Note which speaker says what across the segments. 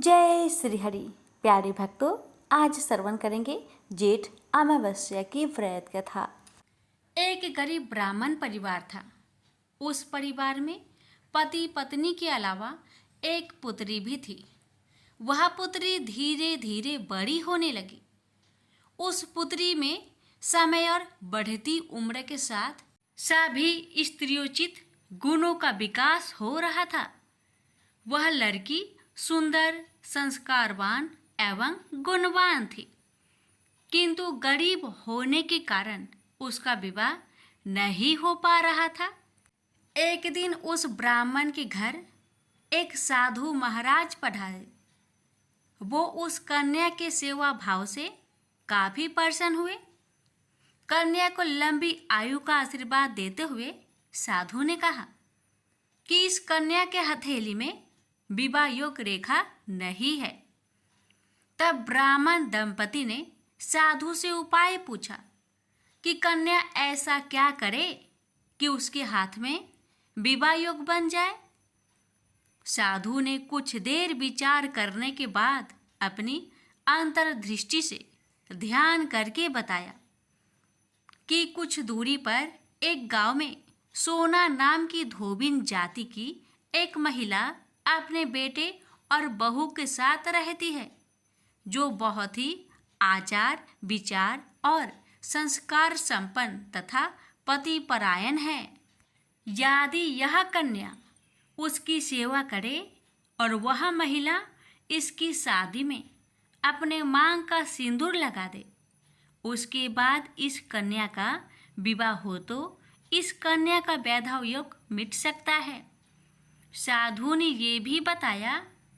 Speaker 1: जय श्री हरि। प्यारे भक्तों, आज श्रवण करेंगे जेठ अमावस्या की व्रत कथा।
Speaker 2: एक गरीब ब्राह्मण परिवार था। उस परिवार में पति पत्नी के अलावा एक पुत्री भी थी। वह पुत्री धीरे धीरे बड़ी होने लगी। उस पुत्री में समय और बढ़ती उम्र के साथ सभी स्त्रियोचित गुणों का विकास हो रहा था। वह लड़की सुंदर, संस्कारवान एवं गुणवान थी, किंतु गरीब होने के कारण उसका विवाह नहीं हो पा रहा था। एक दिन उस ब्राह्मण के घर एक साधु महाराज पधारे। वो उस कन्या के सेवा भाव से काफी प्रसन्न हुए। कन्या को लंबी आयु का आशीर्वाद देते हुए साधु ने कहा कि इस कन्या के हथेली में विवाह योग रेखा नहीं है। तब ब्राह्मण दंपति ने साधु से उपाय पूछा कि कन्या ऐसा क्या करे कि उसके हाथ में विवाह योग बन जाए। साधु ने कुछ देर विचार करने के बाद अपनी अंतर्दृष्टि से ध्यान करके बताया कि कुछ दूरी पर एक गांव में सोना नाम की धोबिन जाति की एक महिला अपने बेटे और बहू के साथ रहती है, जो बहुत ही आचार विचार और संस्कार संपन्न तथा पति परायण है। यदि यह कन्या उसकी सेवा करे और वह महिला इसकी शादी में अपने मांग का सिंदूर लगा दे, उसके बाद इस कन्या का विवाह हो तो इस कन्या का वैधव योग मिट सकता है। साधु ने ये भी बताया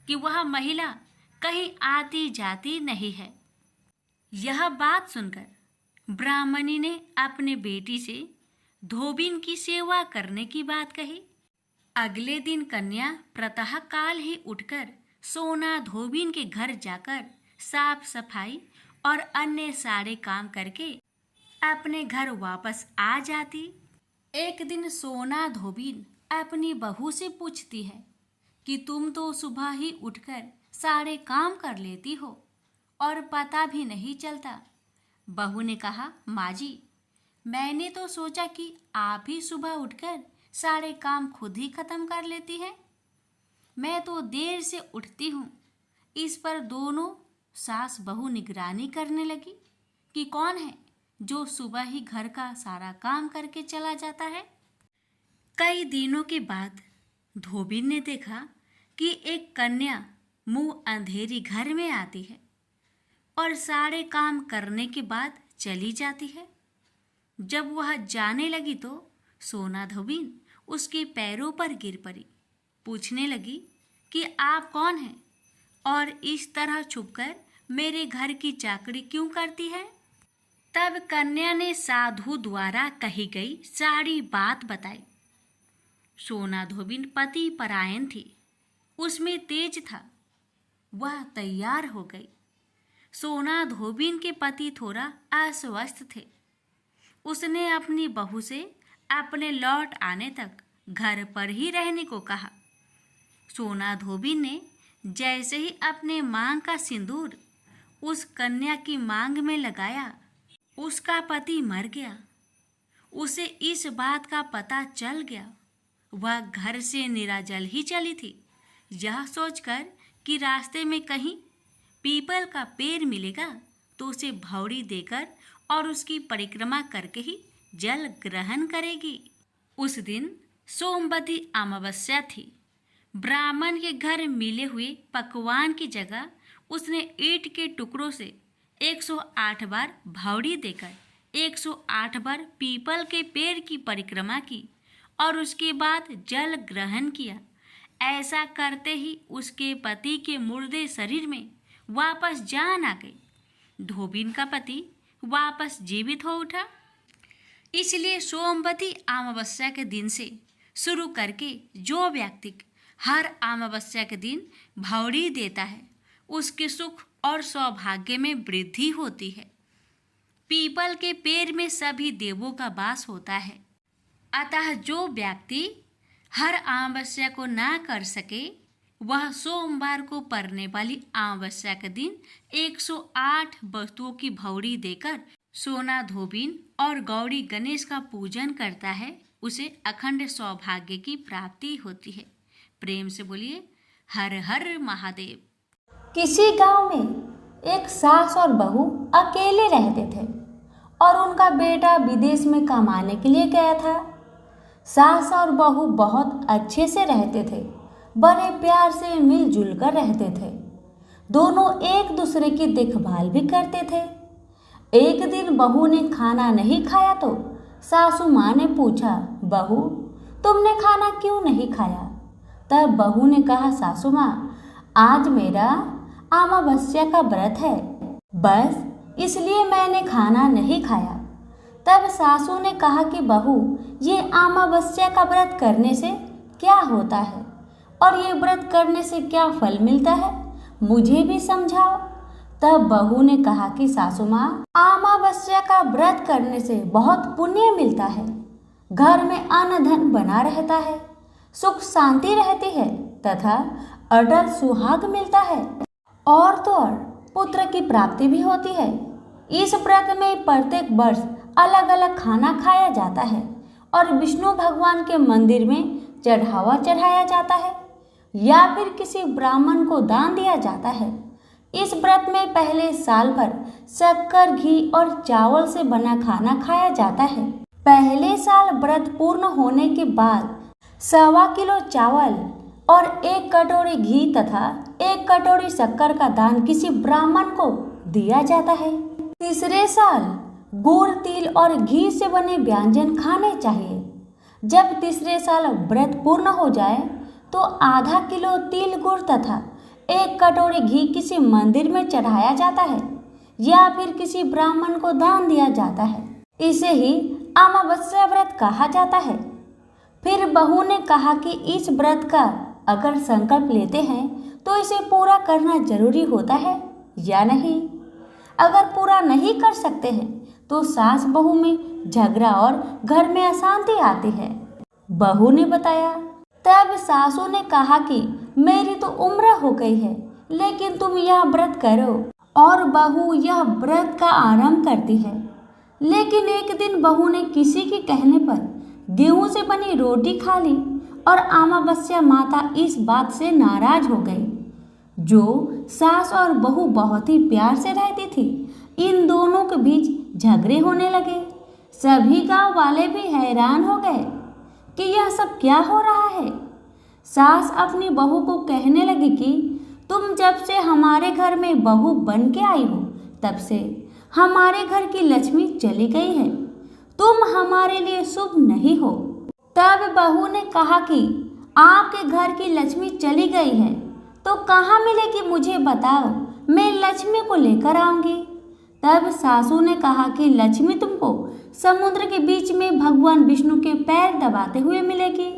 Speaker 2: कि वह महिला कहीं आती जाती नहीं है। यह बात सुनकर ब्राह्मणी ने अपने बेटी से धोबिन की सेवा करने की बात कही। अगले दिन कन्या प्रातः काल ही उठकर सोना धोबिन के घर जाकर साफ सफाई और अन्य सारे काम करके अपने घर वापस आ जाती। एक दिन सोना धोबिन अपनी बहू से पूछती है कि तुम तो सुबह ही उठकर सारे काम कर लेती हो और पता भी नहीं चलता। बहू ने कहा, माँ जी, मैंने तो सोचा कि आप ही सुबह उठकर सारे काम खुद ही खत्म कर लेती हैं। मैं तो देर से उठती हूँ। इस पर दोनों सास बहू निगरानी करने लगी कि कौन है जो सुबह ही घर का सारा काम करके चला जाता है। कई दिनों के बाद धोबिन ने देखा कि एक कन्या मुंह अंधेरी घर में आती है और सारे काम करने के बाद चली जाती है। जब वह जाने लगी तो सोना धोबिन उसके पैरों पर गिर पड़ी। पूछने लगी कि आप कौन हैं और इस तरह छुपकर मेरे घर की चाकरी क्यों करती है। तब कन्या ने साधु द्वारा कही गई सारी बात बताई। सोना धोबिन पति परायण थी, उसमें तेज था। वह तैयार हो गई। सोना धोबिन के पति थोड़ा अस्वस्थ थे। उसने अपनी बहू से अपने लौट आने तक घर पर ही रहने को कहा। सोना धोबिन ने जैसे ही अपने मांग का सिंदूर उस कन्या की मांग में लगाया, उसका पति मर गया। उसे इस बात का पता चल गया। वह घर से निराजल ही चली थी, यह सोचकर कि रास्ते में कहीं पीपल का पेड़ मिलेगा तो उसे भौरी देकर और उसकी परिक्रमा करके ही जल ग्रहण करेगी। उस दिन सोमवती अमावस्या थी। ब्राह्मण के घर मिले हुए पकवान की जगह उसने ईंट के टुकड़ों से 108 बार भौरी देकर 108 बार पीपल के पेड़ की परिक्रमा की और उसके बाद जल ग्रहण किया। ऐसा करते ही उसके पति के मुर्दे शरीर में वापस जान आ गई। धोबिन का पति वापस जीवित हो उठा। इसलिए सोमवती अमावस्या के दिन से शुरू करके जो व्यक्ति हर अमावस्या के दिन भौरी देता है, उसके सुख और सौभाग्य में वृद्धि होती है। पीपल के पेड़ में सभी देवों का वास होता है। अतः जो व्यक्ति हर अमावस्या को ना कर सके वह सोमवार को पड़ने वाली अमावस्या के दिन 108 वस्तुओं की भौरी देकर सोना धोबिन और गौरी गणेश का पूजन करता है, उसे अखंड सौभाग्य की प्राप्ति होती है। प्रेम से बोलिए हर हर महादेव।
Speaker 1: किसी गांव में एक सास और बहू अकेले रहते थे और उनका बेटा विदेश में कमाने के लिए गया था। सास और बहू बहुत अच्छे से रहते थे, बड़े प्यार से मिलजुल कर रहते थे। दोनों एक दूसरे की देखभाल भी करते थे। एक दिन बहू ने खाना नहीं खाया तो सासू माँ ने पूछा, बहू तुमने खाना क्यों नहीं खाया? तब बहू ने कहा, सासू माँ आज मेरा अमावस्या का व्रत है, बस इसलिए मैंने खाना नहीं खाया। तब सासू ने कहा कि बहू ये अमावस्या का व्रत करने से क्या होता है और ये व्रत करने से क्या फल मिलता है, मुझे भी समझाओ। तब बहू ने कहा कि सासू माँ अमावस्या का व्रत करने से बहुत पुण्य मिलता है, घर में अन्न धन बना रहता है, सुख शांति रहती है तथा अटल सुहाग मिलता है और तो और पुत्र की प्राप्ति भी होती है। इस व्रत में प्रत्येक वर्ष अलग अलग खाना खाया जाता है और विष्णु भगवान के मंदिर में चढ़ावा चढ़ाया जाता है या फिर किसी ब्राह्मण को दान दिया जाता है। इस व्रत में पहले साल भर शक्कर, घी और चावल से बना खाना खाया जाता है। पहले साल व्रत पूर्ण होने के बाद 1.25 किलो चावल और 1 कटोरी घी तथा 1 कटोरी शक्कर का दान किसी ब्राह्मण को दिया जाता है। तीसरे साल गुड़, तिल और घी से बने व्यंजन खाने चाहिए। जब तीसरे साल व्रत पूर्ण हो जाए तो आधा किलो तिल, गुड़ तथा 1 कटोरी घी किसी मंदिर में चढ़ाया जाता है या फिर किसी ब्राह्मण को दान दिया जाता है। इसे ही अमावस्या व्रत कहा जाता है। फिर बहू ने कहा कि इस व्रत का अगर संकल्प लेते हैं तो इसे पूरा करना जरूरी होता है या नहीं। अगर पूरा नहीं कर सकते हैं तो सास बहू में झगड़ा और घर में अशांति आती है। बहू ने बताया। तब सासू ने कहा कि मेरी तो उम्र हो गई है, लेकिन तुम यह व्रत करो। और बहू यह व्रत का आरंभ करती है। लेकिन एक दिन बहू ने किसी के कहने पर गेहूं से बनी रोटी खा ली और अमावस्या माता इस बात से नाराज हो गई। जो सास और बहू बहुत ही प्यार से रहती थी, इन दोनों के बीच झगड़े होने लगे। सभी गांव वाले भी हैरान हो गए कि यह सब क्या हो रहा है। सास अपनी बहू को कहने लगी कि तुम जब से हमारे घर में बहू बन के आई हो तब से हमारे घर की लक्ष्मी चली गई है, तुम हमारे लिए शुभ नहीं हो। तब बहू ने कहा कि आपके घर की लक्ष्मी चली गई है तो कहाँ मिलेगी, मुझे बताओ, मैं लक्ष्मी को लेकर आऊंगी। तब सासू ने कहा कि लक्ष्मी तुमको समुद्र के बीच में भगवान विष्णु के पैर दबाते हुए मिलेगी।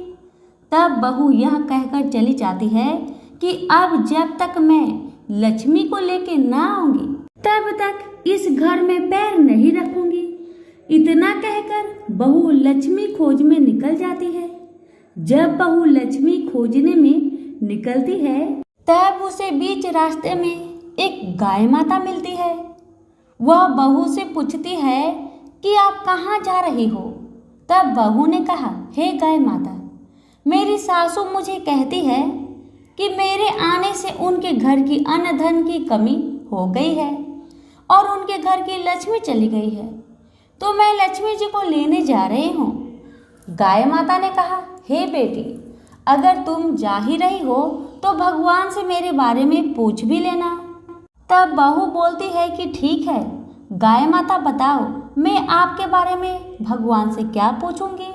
Speaker 1: तब बहू यह कहकर चली जाती है कि अब जब तक मैं लक्ष्मी को लेके ना आऊंगी तब तक इस घर में पैर नहीं रखूंगी। इतना कहकर बहू लक्ष्मी खोज में निकल जाती है। जब बहू लक्ष्मी खोजने में निकलती है तब उसे बीच रास्ते में एक गाय माता मिलती है। वह बहू से पूछती है कि आप कहाँ जा रही हो। तब बहू ने कहा, हे गाय माता, मेरी सासू मुझे कहती है कि मेरे आने से उनके घर की अन्न धन की कमी हो गई है और उनके घर की लक्ष्मी चली गई है, तो मैं लक्ष्मी जी को लेने जा रही हूँ। गाय माता ने कहा, हे बेटी, अगर तुम जा ही रही हो तो भगवान से मेरे बारे में पूछ भी लेना। तब बहू बोलती है कि ठीक है गाय माता, बताओ मैं आपके बारे में भगवान से क्या पूछूंगी।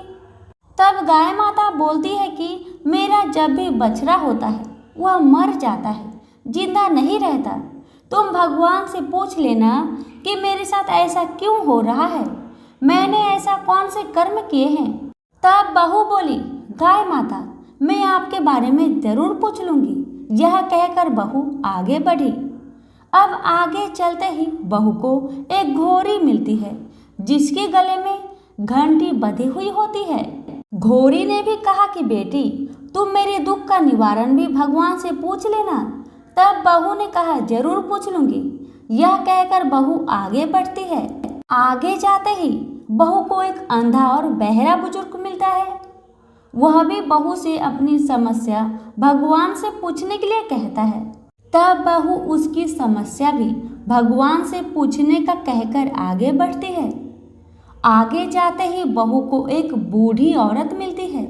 Speaker 1: तब गाय माता बोलती है कि मेरा जब भी बछड़ा होता है वह मर जाता है, जिंदा नहीं रहता। तुम भगवान से पूछ लेना कि मेरे साथ ऐसा क्यों हो रहा है, मैंने ऐसा कौन से कर्म किए हैं। तब बहू बोली, गाय माता, मैं आपके बारे में जरूर पूछ लूंगी। यह कहकर बहू आगे बढ़ी। अब आगे चलते ही बहू को एक घोड़ी मिलती है जिसके गले में घंटी बंधी हुई होती है। घोड़ी ने भी कहा कि बेटी, तुम मेरे दुख का निवारण भी भगवान से पूछ लेना। तब बहू ने कहा, जरूर पूछ लूंगी। यह कहकर बहू आगे बढ़ती है। आगे जाते ही बहू को एक अंधा और बहरा बुजुर्ग मिलता है। वह भी बहू से अपनी समस्या भगवान से पूछने के लिए कहता है। तब बहू उसकी समस्या भी भगवान से पूछने का कहकर आगे बढ़ती है। आगे जाते ही बहू को एक बूढ़ी औरत मिलती है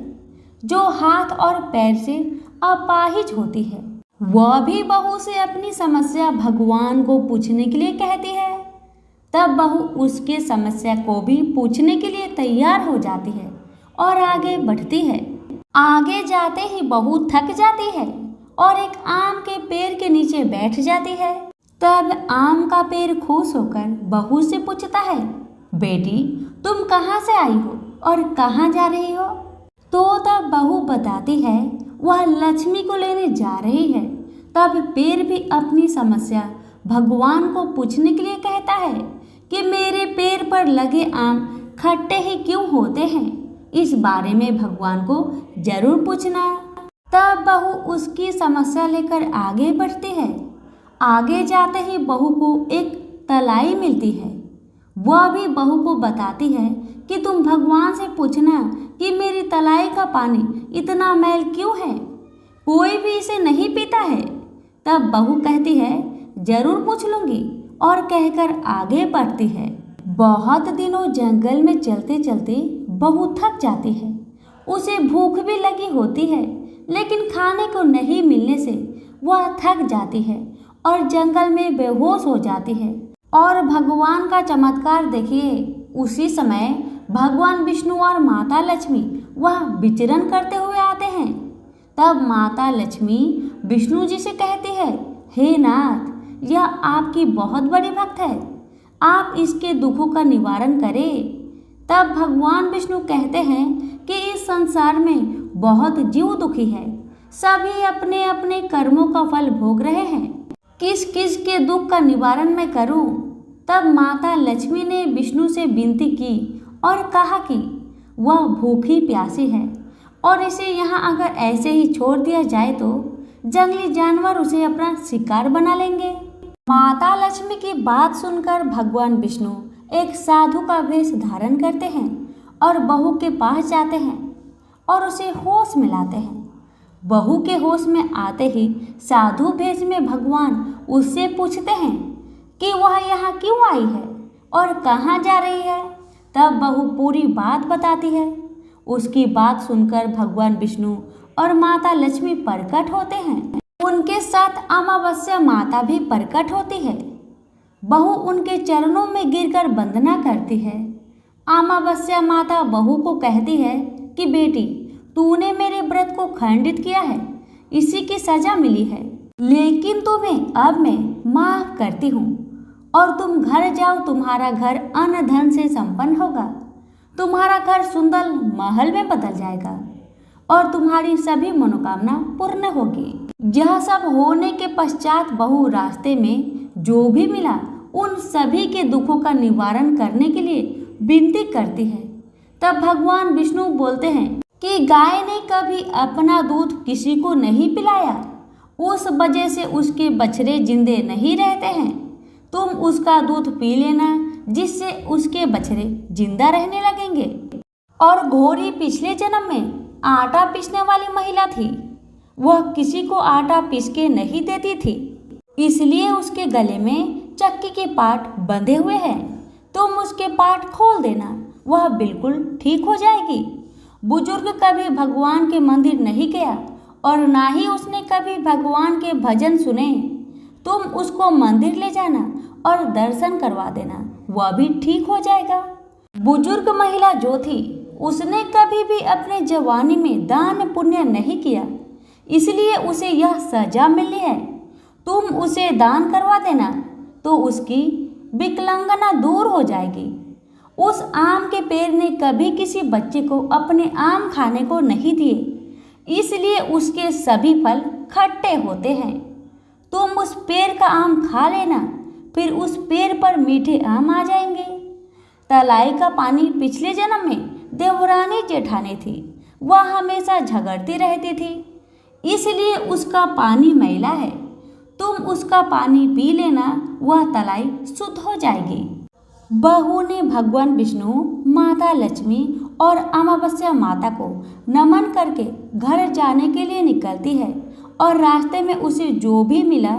Speaker 1: जो हाथ और पैर से अपाहिज होती है। वह भी बहू से अपनी समस्या भगवान को पूछने के लिए कहती है। तब बहू उसके समस्या को भी पूछने के लिए तैयार हो जाती है और आगे बढ़ती है। आगे जाते ही बहू थक जाती है और एक आम के पेड़ के नीचे बैठ जाती है। तब आम का पेड़ खुश होकर बहू से पूछता है, बेटी तुम कहाँ से आई हो और कहाँ जा रही हो? तो तब बहू बताती है वह लक्ष्मी को लेने जा रही है। तब पेड़ भी अपनी समस्या भगवान को पूछने के लिए कहता है कि मेरे पेड़ पर लगे आम खट्टे ही क्यों होते हैं, इस बारे में भगवान को जरूर पूछना। तब बहू उसकी समस्या लेकर आगे बढ़ती है। आगे जाते ही बहू को एक तलाई मिलती है। वह भी बहू को बताती है कि तुम भगवान से पूछना कि मेरी तलाई का पानी इतना मैल क्यों है, कोई भी इसे नहीं पीता है। तब बहू कहती है, जरूर पूछ लूंगी, और कहकर आगे बढ़ती है। बहुत दिनों जंगल में चलते चलते बहू थक जाती है। उसे भूख भी लगी होती है, लेकिन खाने को नहीं मिलने से वह थक जाती है और जंगल में बेहोश हो जाती है। और भगवान का चमत्कार देखिए, उसी समय भगवान विष्णु और माता लक्ष्मी वह विचरण करते हुए आते हैं। तब माता लक्ष्मी विष्णु जी से कहती है, हे नाथ, यह आपकी बहुत बड़ी भक्त है, आप इसके दुखों का निवारण करें। तब भगवान विष्णु कहते हैं कि इस संसार में बहुत जीव दुखी है, सभी अपने अपने कर्मों का फल भोग रहे हैं, किस किस के दुख का निवारण मैं करूं? तब माता लक्ष्मी ने विष्णु से विनती की और कहा कि वह भूखी प्यासी है और इसे यहाँ अगर ऐसे ही छोड़ दिया जाए तो जंगली जानवर उसे अपना शिकार बना लेंगे। माता लक्ष्मी की बात सुनकर भगवान विष्णु एक साधु का वेश धारण करते हैं और बहू के पास जाते हैं और उसे होश में लाते हैं। बहू के होश में आते ही साधु वेश में भगवान उससे पूछते हैं कि वह यहाँ क्यों आई है और कहाँ जा रही है। तब बहू पूरी बात बताती है। उसकी बात सुनकर भगवान विष्णु और माता लक्ष्मी प्रकट होते हैं। उनके साथ अमावस्या माता भी प्रकट होती है। बहू उनके चरणों में गिरकर वंदना करती है। अमावस्या माता बहू को कहती है कि बेटी, तूने मेरे व्रत को खंडित किया है, इसी की सजा मिली है, लेकिन तुम्हें अब मैं माफ करती हूँ और तुम घर जाओ। तुम्हारा घर अन्न धन से संपन्न होगा, तुम्हारा घर सुंदर महल में बदल जाएगा और तुम्हारी सभी मनोकामना पूर्ण होगी। यह सब होने के पश्चात बहू रास्ते में जो भी मिला उन सभी के दुखों का निवारण करने के लिए विनती करती है। तब भगवान विष्णु बोलते हैं कि गाय ने कभी अपना दूध किसी को नहीं पिलाया, उस वजह से उसके बछड़े जिंदे नहीं रहते हैं। तुम उसका दूध पी लेना, जिससे उसके बछड़े जिंदा रहने लगेंगे। और घोड़ी पिछले जन्म में आटा पीसने वाली महिला थी। वह किसी को आटा पीस के नहीं देती थी, इसलिए उसके गले में चक्की के पाट बंधे हुए हैं। तुम उसके पाट खोल देना, वह बिल्कुल ठीक हो जाएगी। बुजुर्ग कभी भगवान के मंदिर नहीं गया और ना ही उसने कभी भगवान के भजन सुने। तुम उसको मंदिर ले जाना और दर्शन करवा देना, वह भी ठीक हो जाएगा। बुजुर्ग महिला जो थी उसने कभी भी अपने जवानी में दान पुण्य नहीं किया, इसलिए उसे यह सजा मिली है। तुम उसे दान करवा देना तो उसकी विकलांगना दूर हो जाएगी। उस आम के पेड़ ने कभी किसी बच्चे को अपने आम खाने को नहीं दिए, इसलिए उसके सभी फल खट्टे होते हैं। तुम उस पेड़ का आम खा लेना, फिर उस पेड़ पर मीठे आम आ जाएंगे। तलाई का पानी पिछले जन्म में देवरानी जेठानी थी, वह हमेशा झगड़ती रहती थी, इसलिए उसका पानी मैला है। तुम उसका पानी पी लेना, वह तलाई शुद्ध हो जाएगी। बहू ने भगवान विष्णु, माता लक्ष्मी और अमावस्या माता को नमन करके घर जाने के लिए निकलती है और रास्ते में उसे जो भी मिला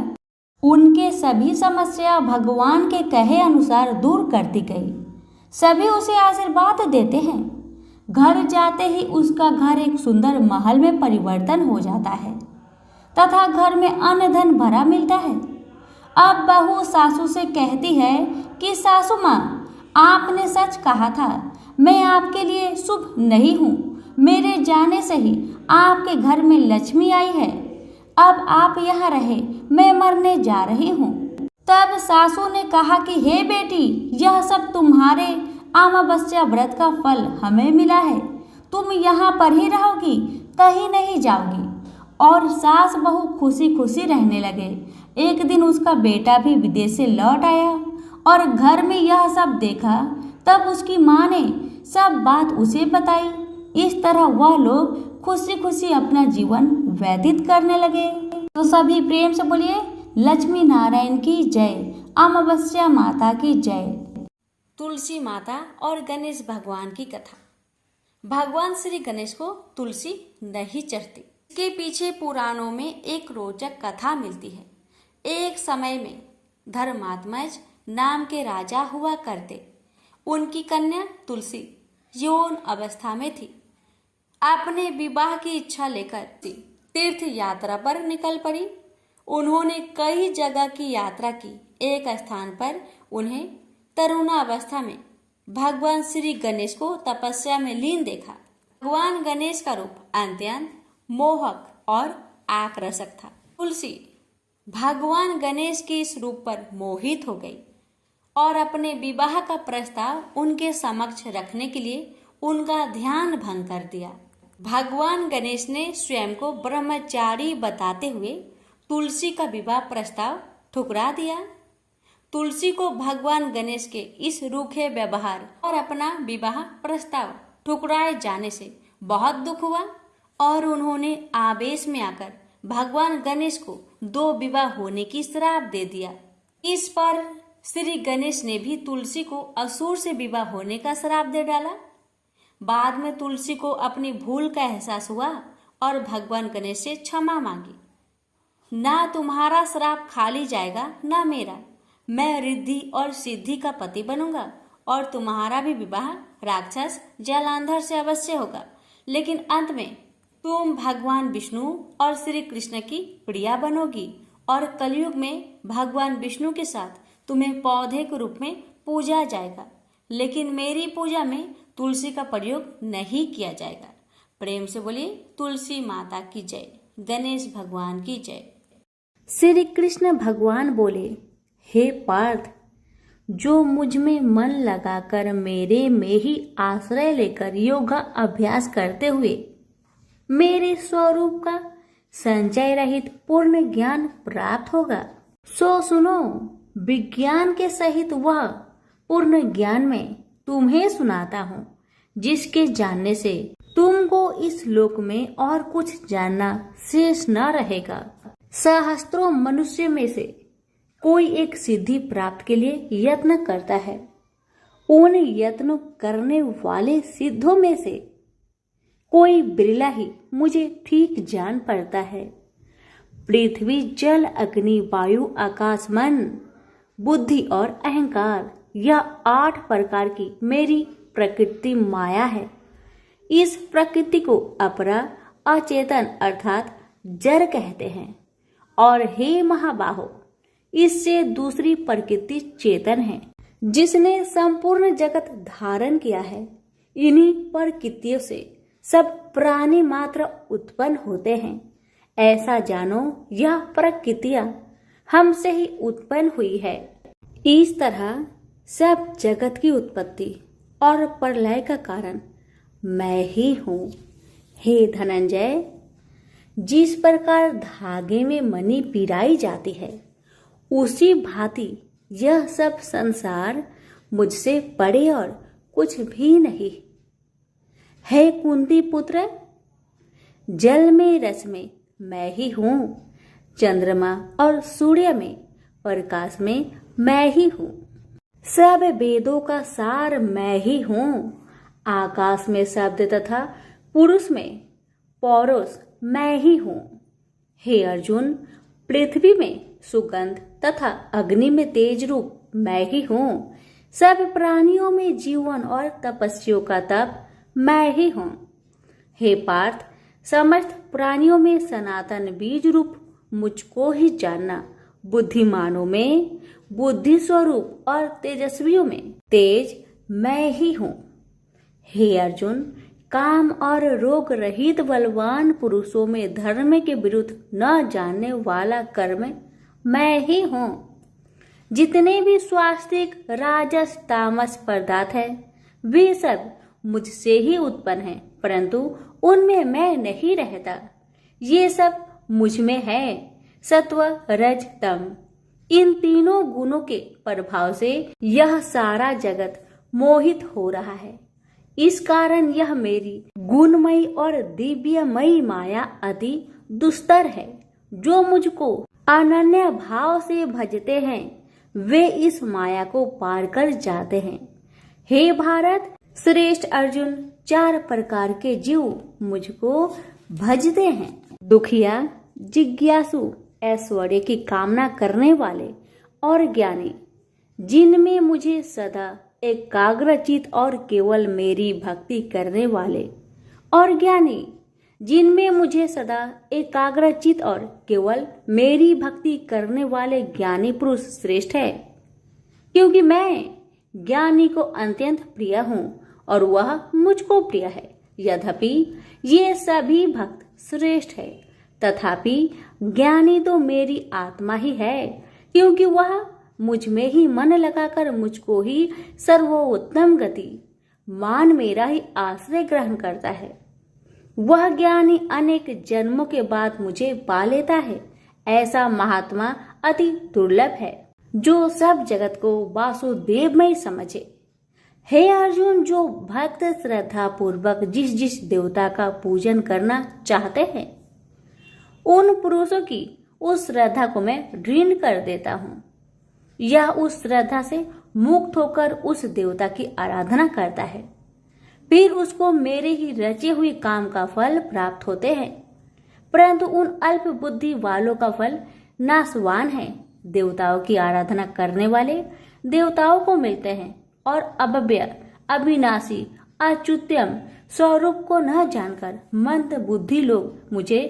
Speaker 1: उनके सभी समस्या भगवान के कहे अनुसार दूर करती गई। सभी उसे आशीर्वाद देते हैं। घर जाते ही उसका घर एक सुंदर महल में परिवर्तन हो जाता है तथा घर में अन्न धन भरा मिलता है। अब बहू सासू से कहती है कि सासू माँ, आपने सच कहा था, मैं आपके लिए शुभ नहीं हूँ। मेरे जाने से ही आपके घर में लक्ष्मी आई है। अब आप यहाँ रहे, मैं मरने जा रही हूँ। तब सासू ने कहा कि हे बेटी, यह सब तुम्हारे अमावस्या व्रत का फल हमें मिला है। तुम यहाँ पर ही रहोगी, कहीं नहीं जाओगी। और सास बहू खुशी खुशी रहने लगे। एक दिन उसका बेटा भी विदेश से लौट आया और घर में यह सब देखा। तब उसकी माँ ने सब बात उसे बताई। इस तरह वह लोग खुशी खुशी अपना जीवन व्यतीत करने लगे। तो सभी प्रेम से बोलिए, लक्ष्मी नारायण की जय, अमावस्या माता की जय।
Speaker 2: तुलसी माता और गणेश भगवान की कथा। भगवान श्री गणेश को तुलसी नहीं चढ़ती। इसके पीछे पुराणों में एक रोचक कथा मिलती है। एक समय में धर्मात्मज नाम के राजा हुआ करते। उनकी कन्या तुलसी यौन अवस्था में थी। अपने विवाह की इच्छा लेकर तीर्थ यात्रा पर निकल पड़ी। उन्होंने कई जगह की यात्रा की। एक स्थान पर उन्हें तरुणावस्था में भगवान श्री गणेश को तपस्या में लीन देखा। भगवान गणेश का रूप अत्यंत मोहक और आकर्षक था। तुलसी भगवान गणेश के इस रूप पर मोहित हो गई और अपने विवाह का प्रस्ताव उनके समक्ष रखने के लिए उनका ध्यान भंग कर दिया। भगवान गणेश ने स्वयं को ब्रह्मचारी बताते हुए तुलसी का विवाह प्रस्ताव ठुकरा दिया। तुलसी को भगवान गणेश के इस रूखे व्यवहार और अपना विवाह प्रस्ताव ठुकराए जाने से बहुत दुख हुआ और उन्होंने आवेश में आकर भगवान गणेश को 2 विवाह होने की श्राप दे दिया। इस पर श्री गणेश ने भी तुलसी को असुर से विवाह होने का श्राप दे डाला। बाद में तुलसी को अपनी भूल का एहसास हुआ और भगवान गणेश से क्षमा मांगी। ना तुम्हारा श्राप खाली जाएगा, ना मेरा। मैं रिद्धि और सिद्धि का पति बनूंगा और तुम्हारा भी विवाह राक्षस जलांधर से अवश्य होगा। लेकिन अंत में तुम भगवान विष्णु और श्री कृष्ण की प्रिया बनोगी और कलयुग में भगवान विष्णु के साथ तुम्हें पौधे के रूप में पूजा जाएगा। लेकिन मेरी पूजा में तुलसी का प्रयोग नहीं किया जाएगा। प्रेम से बोलिए, तुलसी माता की जय, गणेश भगवान की जय।
Speaker 1: श्री कृष्ण भगवान बोले, हे पार्थ, जो मुझ में मन लगाकर मेरे में ही आश्रय लेकर योगा अभ्यास करते हुए मेरे स्वरूप का संचय रहित पूर्ण ज्ञान प्राप्त होगा, सो सुनो, विज्ञान के सहित वह पूर्ण ज्ञान में तुम्हें सुनाता हूँ, जिसके जानने से तुमको इस लोक में और कुछ जानना शेष न रहेगा। सहस्त्रों मनुष्य में से कोई एक सिद्धि प्राप्त के लिए यत्न करता है। उन यत्न करने वाले सिद्धों में से कोई बिरला ही मुझे ठीक जान पड़ता है। पृथ्वी, जल, अग्नि, वायु, आकाश, मन, बुद्धि और अहंकार, यह 8 प्रकार की मेरी प्रकृति माया है। इस प्रकृति को अपरा, अचेतन अर्थात जड़ कहते हैं। और हे महाबाहो, इससे दूसरी प्रकृति चेतन है, जिसने संपूर्ण जगत धारण किया है। इन्हीं प्रकृतियों से सब प्राणी मात्र उत्पन्न होते हैं। ऐसा जानो, यह प्रकृतियां हमसे ही उत्पन्न हुई है। इस तरह सब जगत की उत्पत्ति और प्रलय का कारण मैं ही हूँ। हे धनंजय, जिस प्रकार धागे में मणि पिराई जाती है, उसी भांति यह सब संसार मुझसे बड़े और कुछ भी नहीं। हे कुंती पुत्र, जल में रस में मैं ही हूँ, चंद्रमा और सूर्य में प्रकाश में मैं ही हूँ, सब वेदों का सार मैं ही हूँ, आकाश में शब्द तथा पुरुष में पौरुष मैं ही हूँ। हे अर्जुन, पृथ्वी में सुगंध तथा अग्नि में तेज रूप मैं ही हूँ, सब प्राणियों में जीवन और तपस्वियों का तप मैं ही हूँ। हे पार्थ, समस्त प्राणियों में सनातन बीज रूप मुझको ही जानना, बुद्धिमानों में बुद्धि स्वरूप और तेजस्वियों में तेज मैं ही हूँ। हे अर्जुन, काम और रोग रहित बलवान पुरुषों में धर्म के विरुद्ध न जानने वाला कर्म मैं ही हूँ। जितने भी स्वास्तिक राजस तामस पदार्थ है वे सब मुझसे ही उत्पन्न हैं, परंतु उनमें मैं नहीं रहता। ये सब मुझ में है। सत्व रज तम इन तीनों गुणों के प्रभाव से यह सारा जगत मोहित हो रहा है। इस कारण यह मेरी गुणमयी और दिव्यमयी माया अति दुस्तर है। जो मुझको अनन्य भाव से भजते हैं वे इस माया को पार कर जाते हैं। हे भारत श्रेष्ठ अर्जुन, 4 प्रकार के जीव मुझको भजते हैं। दुखिया, जिज्ञासु, ऐश्वर्य की कामना करने वाले और ज्ञानी, जिनमें मुझे सदा एकाग्रचित और केवल मेरी भक्ति करने वाले, और ज्ञानी जिनमें मुझे सदा एकाग्रचित और केवल मेरी भक्ति करने वाले ज्ञानी पुरुष श्रेष्ठ है, क्योंकि मैं ज्ञानी को अत्यंत प्रिय हूँ और वह मुझको प्रिय है। यद्यपि ये सभी भक्त श्रेष्ठ है, तथापि ज्ञानी तो मेरी आत्मा ही है, क्योंकि वह मुझ में ही मन लगाकर मुझको ही सर्वोत्तम गति मान मेरा ही आश्रय ग्रहण करता है। वह ज्ञानी अनेक जन्मों के बाद मुझे पा लेता है। ऐसा महात्मा अति दुर्लभ है जो सब जगत को वासुदेवमय समझे। हे अर्जुन, जो भक्त श्रद्धा पूर्वक जिस जिस देवता का पूजन करना चाहते हैं उन पुरुषों की उस श्रद्धा को मैं ऋण कर देता हूँ। यह उस श्रद्धा से मुक्त होकर उस देवता की आराधना करता है, फिर उसको मेरे ही रचे हुए काम का फल प्राप्त होते हैं। परंतु उन अल्प बुद्धि वालों का फल नाशवान है। देवताओं की आराधना करने वाले देवताओं को मिलते हैं और अव्यय, अविनाशी, अच्युत्यम स्वरूप को न जानकर मंद बुद्धि लोग मुझे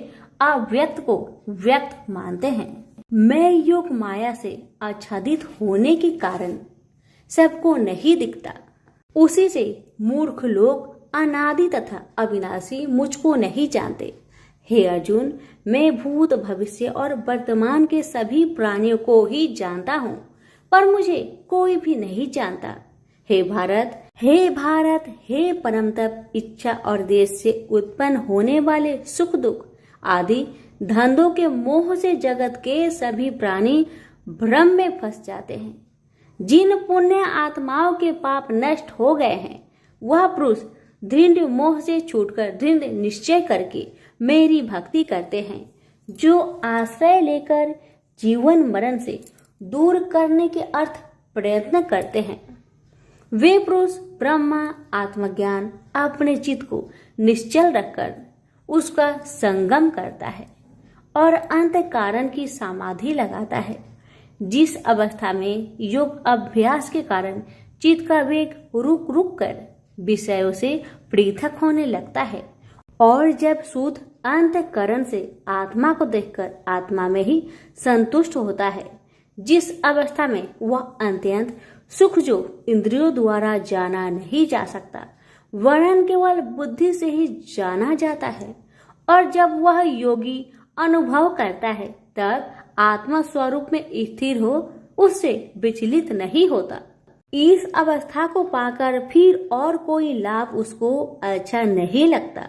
Speaker 1: अव्यक्त को व्यक्त मानते हैं। मैं योग माया से आच्छादित होने के कारण सबको नहीं दिखता। उसी से मूर्ख लोग अनादि तथा अविनाशी मुझको नहीं जानते। हे अर्जुन, मैं भूत भविष्य और वर्तमान के सभी प्राणियों को ही जानता हूँ, पर मुझे कोई भी नहीं जानता। हे भारत, हे परम तप, इच्छा और देश से उत्पन्न होने वाले सुख दुख आदि धंधों के मोह से जगत के सभी प्राणी भ्रम में फंस जाते हैं। जिन पुण्य आत्माओं के पाप नष्ट हो गए हैं वह पुरुष दृढ़ मोह से छूटकर दृढ़ निश्चय करके मेरी भक्ति करते हैं, जो आश्रय लेकर जीवन मरण से दूर करने के अर्थ प्रयत्न करते हैं। वे पुरुष ब्रह्मा आत्मज्ञान अपने चित्त को निश्चल रखकर उसका संगम करता है और अंत कारण की समाधि लगाता है। जिस अवस्था में योग अभ्यास के कारण चित्त का वेग रुक रुक कर विषयों से पृथक होने लगता है और जब शुद्ध अंतःकरण से आत्मा को देखकर आत्मा में ही संतुष्ट होता है, जिस अवस्था में वह अत्यंत सुख जो इंद्रियों द्वारा जाना नहीं जा सकता वरन केवल बुद्धि से ही जाना जाता है, और जब वह योगी अनुभव करता है तब आत्मा स्वरूप में स्थिर हो उससे विचलित नहीं होता। इस अवस्था को पाकर फिर और कोई लाभ उसको अच्छा नहीं लगता,